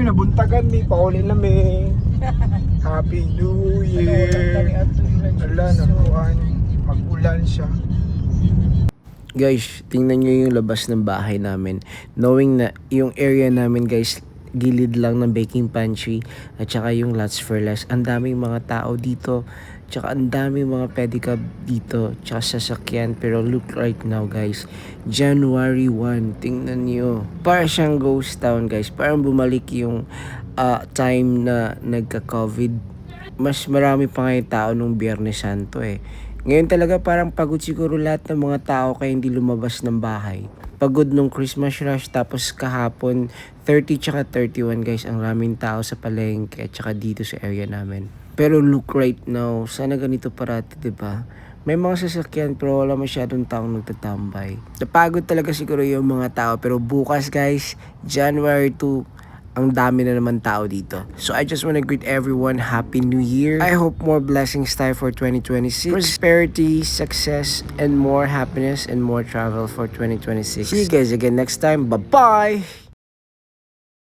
nabuntagan mi, pauli na mi. Happy New Year. Ala, nakuhan. Mag-ulan siya. Guys, tingnan nyo yung labas ng bahay namin. Knowing na yung area namin guys, gilid lang ng baking pantry at saka yung lots for less. Ang daming mga tao dito. Tsaka ang daming mga pedicab dito. Tsaka sasakyan. Pero look right now guys. January 1. Tingnan nyo. Para siyang ghost town guys. Parang bumalik yung time na nagka-COVID. Mas marami pa ngayon tao nung Biyernes Santo eh. Ngayon talaga parang pagod siguro lahat ng mga tao kaya hindi lumabas ng bahay. Pagod nung Christmas rush tapos kahapon 30 tsaka 31 guys ang raming tao sa palengke at tsaka dito sa area namin. Pero look right now, sana ganito parati 'di ba? May mga sasakyan pero wala masyadong taong nagtatambay. Napagod talaga siguro yung mga tao pero bukas guys, January 2, ang dami na naman tao dito. So I just wanna greet everyone Happy New Year. I hope more blessings tayo for 2026. Prosperity, success, and more happiness and more travel for 2026. See you guys again next time. Bye-bye!